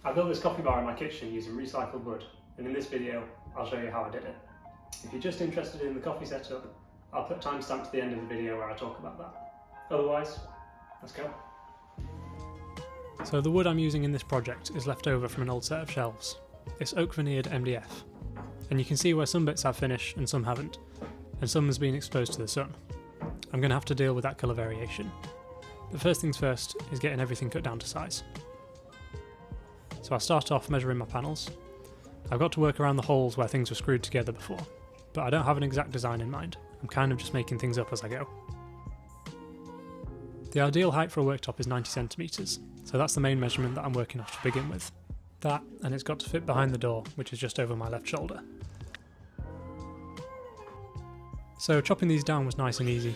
I built this coffee bar in my kitchen using recycled wood, and in this video I'll show you how I did it. If you're just interested in the coffee setup, I'll put a timestamp to the end of the video where I talk about that. Otherwise, let's go. So the wood I'm using in this project is left over from an old set of shelves. It's oak-veneered MDF, and you can see where some bits have finish and some haven't, and some has been exposed to the sun. I'm going to have to deal with that colour variation. But first things first is getting everything cut down to size. So I'll start off measuring my panels. I've got to work around the holes where things were screwed together before, but I don't have an exact design in mind. I'm kind of just making things up as I go. The ideal height for a worktop is 90 centimetres, so that's the main measurement that I'm working off to begin with. That, and it's got to fit behind the door, which is just over my left shoulder. So chopping these down was nice and easy.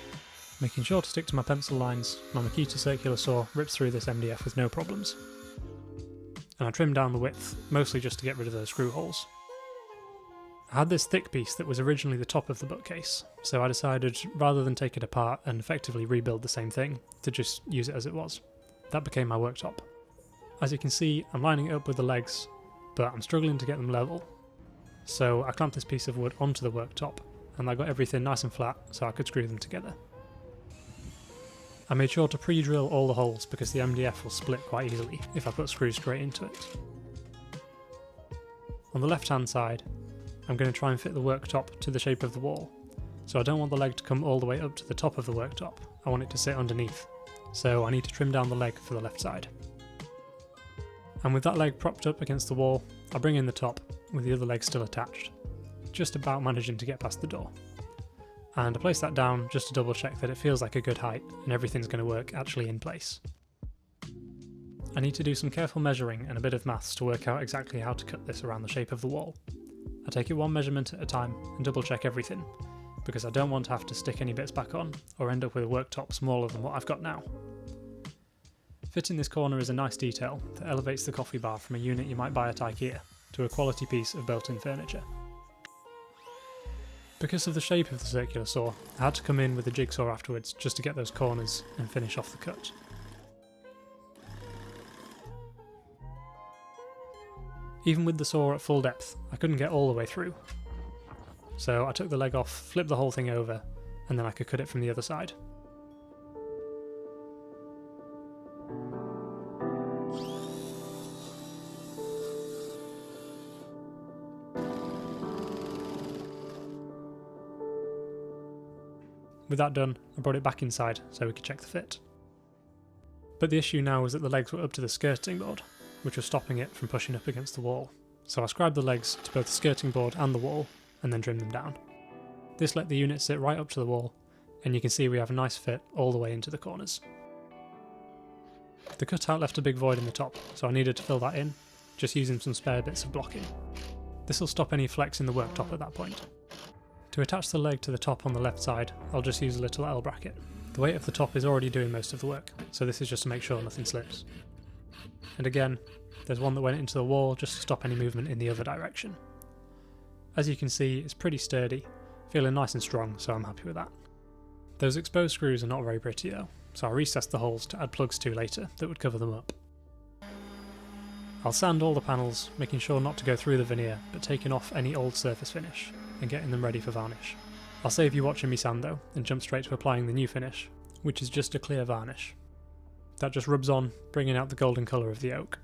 Making sure to stick to my pencil lines, my Makita circular saw rips through this MDF with no problems. And I trimmed down the width, mostly just to get rid of those screw holes. I had this thick piece that was originally the top of the bookcase, so I decided, rather than take it apart and effectively rebuild the same thing, to just use it as it was. That became my worktop. As you can see, I'm lining it up with the legs, but I'm struggling to get them level. So I clamped this piece of wood onto the worktop, and I got everything nice and flat so I could screw them together. I made sure to pre-drill all the holes because the MDF will split quite easily if I put screws straight into it. On the left hand side, I'm going to try and fit the worktop to the shape of the wall, so I don't want the leg to come all the way up to the top of the worktop, I want it to sit underneath, so I need to trim down the leg for the left side. And with that leg propped up against the wall, I bring in the top with the other leg still attached, just about managing to get past the door. And I place that down just to double check that it feels like a good height and everything's going to work actually in place. I need to do some careful measuring and a bit of maths to work out exactly how to cut this around the shape of the wall. I take it one measurement at a time and double check everything, because I don't want to have to stick any bits back on or end up with a worktop smaller than what I've got now. Fitting this corner is a nice detail that elevates the coffee bar from a unit you might buy at IKEA to a quality piece of built-in furniture. Because of the shape of the circular saw, I had to come in with a jigsaw afterwards just to get those corners and finish off the cut. Even with the saw at full depth, I couldn't get all the way through. So I took the leg off, flipped the whole thing over, and then I could cut it from the other side. With that done, I brought it back inside so we could check the fit. But the issue now was that the legs were up to the skirting board, which was stopping it from pushing up against the wall. So I scribed the legs to both the skirting board and the wall, and then trimmed them down. This let the unit sit right up to the wall, and you can see we have a nice fit all the way into the corners. The cutout left a big void in the top, so I needed to fill that in, just using some spare bits of blocking. This will stop any flex in the worktop at that point. To attach the leg to the top on the left side, I'll just use a little L bracket. The weight of the top is already doing most of the work, so this is just to make sure nothing slips. And again, there's one that went into the wall just to stop any movement in the other direction. As you can see, it's pretty sturdy, feeling nice and strong, so I'm happy with that. Those exposed screws are not very pretty though, so I'll recess the holes to add plugs to later that would cover them up. I'll sand all the panels, making sure not to go through the veneer, but taking off any old surface finish, and getting them ready for varnish. I'll save you watching me sand though, and jump straight to applying the new finish, which is just a clear varnish. That just rubs on, bringing out the golden colour of the oak.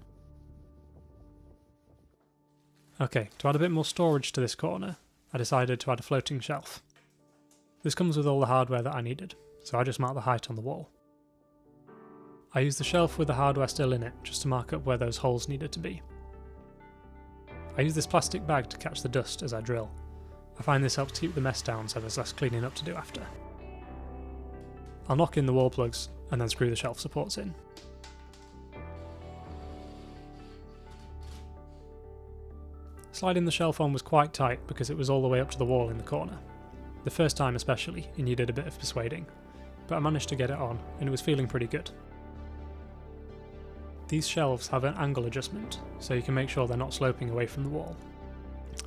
Okay, to add a bit more storage to this corner, I decided to add a floating shelf. This comes with all the hardware that I needed, so I just marked the height on the wall. I used the shelf with the hardware still in it, just to mark up where those holes needed to be. I use this plastic bag to catch the dust as I drill. I find this helps keep the mess down so there's less cleaning up to do after. I'll knock in the wall plugs and then screw the shelf supports in. Sliding the shelf on was quite tight because it was all the way up to the wall in the corner. The first time especially, it needed a bit of persuading, but I managed to get it on and it was feeling pretty good. These shelves have an angle adjustment, so you can make sure they're not sloping away from the wall.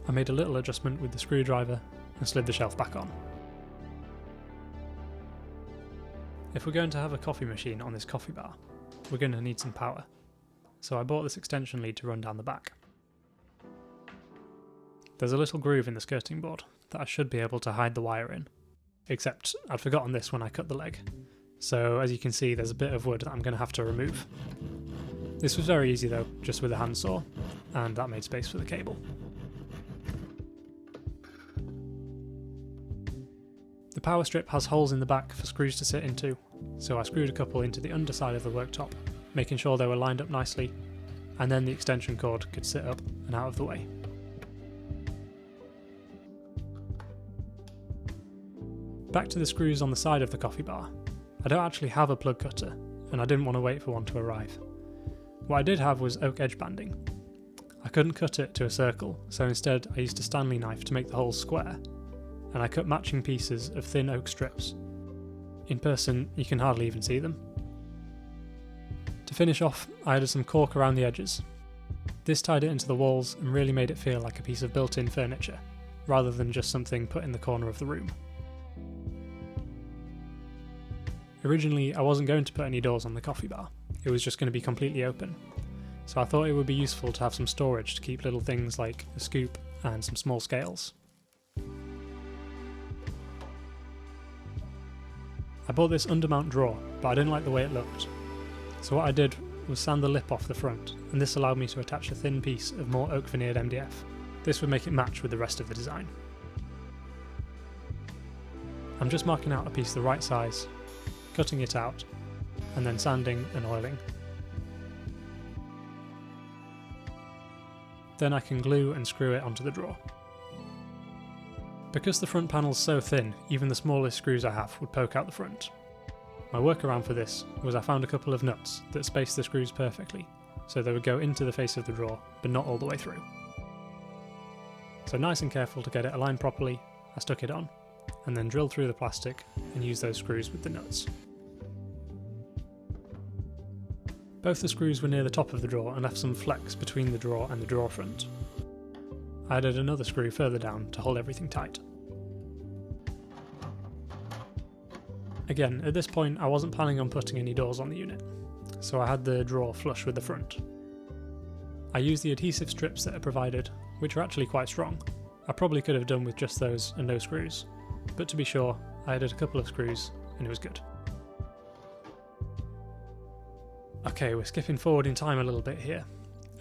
I made a little adjustment with the screwdriver and slid the shelf back on. If we're going to have a coffee machine on this coffee bar, we're going to need some power. so I bought this extension lead to run down the back. There's a little groove in the skirting board that I should be able to hide the wire in, except I'd forgotten this when I cut the leg, so as you can see there's a bit of wood that I'm going to have to remove. This was very easy though, just with a handsaw, and that made space for the cable. The power strip has holes in the back for screws to sit into, so I screwed a couple into the underside of the worktop, making sure they were lined up nicely, and then the extension cord could sit up and out of the way. Back to the screws on the side of the coffee bar. I don't actually have a plug cutter, and I didn't want to wait for one to arrive. What I did have was oak edge banding. I couldn't cut it to a circle, so instead I used a Stanley knife to make the holes square, and I cut matching pieces of thin oak strips. In person, you can hardly even see them. To finish off, I added some cork around the edges. This tied it into the walls and really made it feel like a piece of built-in furniture, rather than just something put in the corner of the room. Originally, I wasn't going to put any doors on the coffee bar, it was just going to be completely open, so I thought it would be useful to have some storage to keep little things like a scoop and some small scales. I bought this undermount drawer, but I didn't like the way it looked, so what I did was sand the lip off the front, and this allowed me to attach a thin piece of more oak-veneered MDF. This would make it match with the rest of the design. I'm just marking out a piece the right size, cutting it out, and then sanding and oiling. Then I can glue and screw it onto the drawer. Because the front panel's so thin, even the smallest screws I have would poke out the front. My workaround for this was I found a couple of nuts that spaced the screws perfectly, so they would go into the face of the drawer, but not all the way through. So nice and careful to get it aligned properly, I stuck it on, and then drilled through the plastic and used those screws with the nuts. Both the screws were near the top of the drawer and left some flex between the drawer and the drawer front. I added another screw further down to hold everything tight. Again, at this point I wasn't planning on putting any doors on the unit, so I had the drawer flush with the front. I used the adhesive strips that are provided, which are actually quite strong. I probably could have done with just those and no screws, but to be sure, I added a couple of screws and it was good. Okay, we're skipping forward in time a little bit here.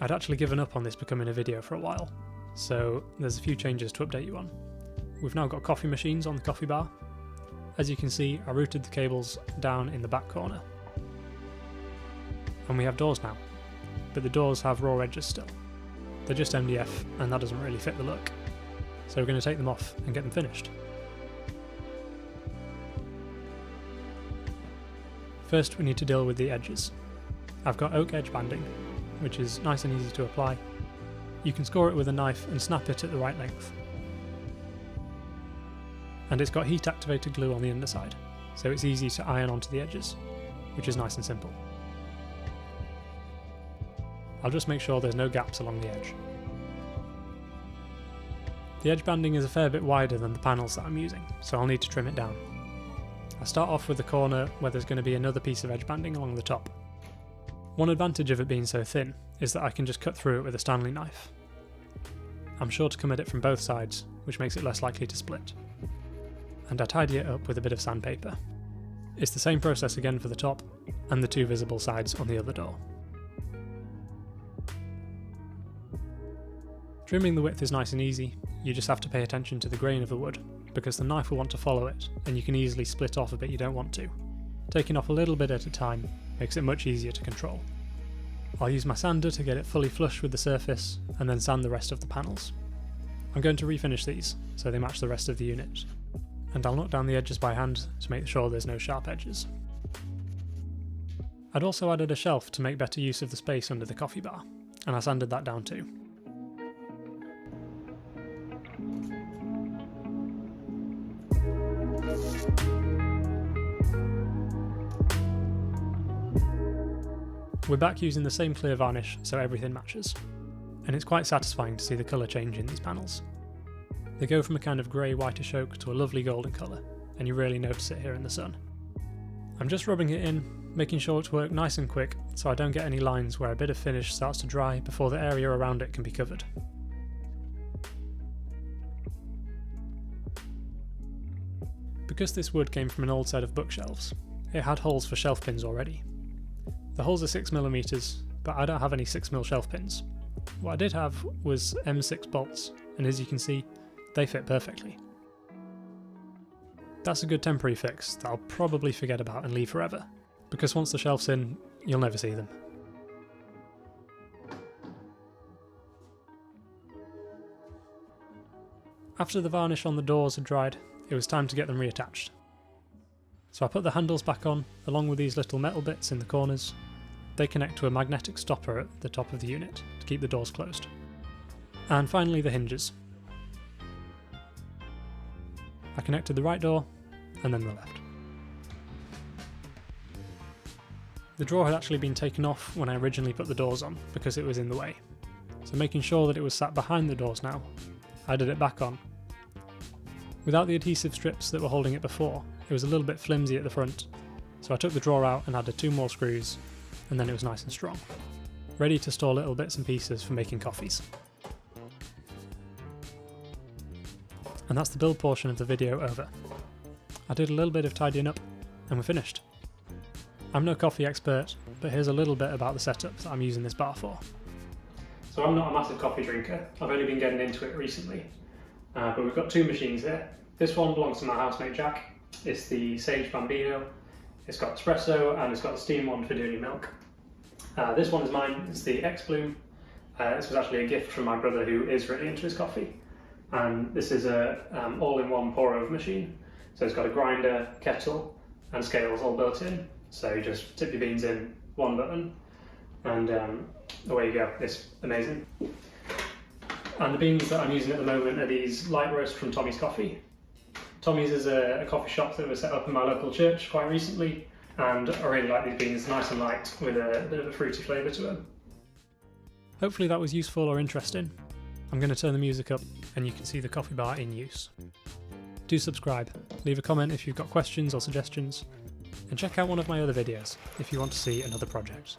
I'd actually given up on this becoming a video for a while, so there's a few changes to update you on. We've now got coffee machines on the coffee bar. As you can see, I routed the cables down in the back corner. And we have doors now, but the doors have raw edges still. They're just MDF and that doesn't really fit the look. So we're going to take them off and get them finished. First we need to deal with the edges. I've got oak edge banding, which is nice and easy to apply. You can score it with a knife and snap it at the right length. And it's got heat activated glue on the underside, so it's easy to iron onto the edges, which is nice and simple. I'll just make sure there's no gaps along the edge. The edge banding is a fair bit wider than the panels that I'm using, so I'll need to trim it down. I start off with the corner where there's going to be another piece of edge banding along the top. One advantage of it being so thin is that I can just cut through it with a Stanley knife. I'm sure to come at it from both sides, which makes it less likely to split. And I tidy it up with a bit of sandpaper. It's the same process again for the top, and the two visible sides on the other door. Trimming the width is nice and easy, you just have to pay attention to the grain of the wood, because the knife will want to follow it, and you can easily split off a bit you don't want to. Taking off a little bit at a time makes it much easier to control. I'll use my sander to get it fully flush with the surface, and then sand the rest of the panels. I'm going to refinish these, so they match the rest of the unit, and I'll knock down the edges by hand to make sure there's no sharp edges. I'd also added a shelf to make better use of the space under the coffee bar, and I sanded that down too. We're back using the same clear varnish so everything matches, and it's quite satisfying to see the colour change in these panels. They go from a kind of grey whitish oak to a lovely golden colour, and you really notice it here in the sun. I'm just rubbing it in, making sure it's worked nice and quick so I don't get any lines where a bit of finish starts to dry before the area around it can be covered. Because this wood came from an old set of bookshelves, it had holes for shelf pins already. The holes are 6mm, but I don't have any 6mm shelf pins. What I did have was M6 bolts, and as you can see, they fit perfectly. That's a good temporary fix that I'll probably forget about and leave forever, because once the shelf's in, you'll never see them. After the varnish on the doors had dried, it was time to get them reattached. So I put the handles back on, along with these little metal bits in the corners. They connect to a magnetic stopper at the top of the unit to keep the doors closed. And finally the hinges. I connected the right door, and then the left. The drawer had actually been taken off when I originally put the doors on, because it was in the way. So making sure that it was sat behind the doors now, I did it back on. Without the adhesive strips that were holding it before, it was a little bit flimsy at the front, so I took the drawer out and added 2 more screws, and then it was nice and strong. Ready to store little bits and pieces for making coffees. And that's the build portion of the video over. I did a little bit of tidying up, and we're finished. I'm no coffee expert, but here's a little bit about the setup that I'm using this bar for. So I'm not a massive coffee drinker, I've only been getting into it recently. But we've got 2 machines here. This one belongs to my housemate Jack. It's the Sage Bambino. It's got espresso and it's got the steam one for doing your milk. This one is mine, it's the X-Bloom. This was actually a gift from my brother who is really into his coffee. And this is a all-in-one pour-over machine. So it's got a grinder, kettle and scales all built in. So you just tip your beans in, one button, and away you go. It's amazing. And the beans that I'm using at the moment are these light roast from Tommy's Coffee. Tommy's is a coffee shop that was set up in my local church quite recently, and I really like these beans, nice and light with a bit of a fruity flavour to them. Hopefully that was useful or interesting. I'm going to turn the music up and you can see the coffee bar in use. Do subscribe, leave a comment if you've got questions or suggestions, and check out one of my other videos if you want to see another project.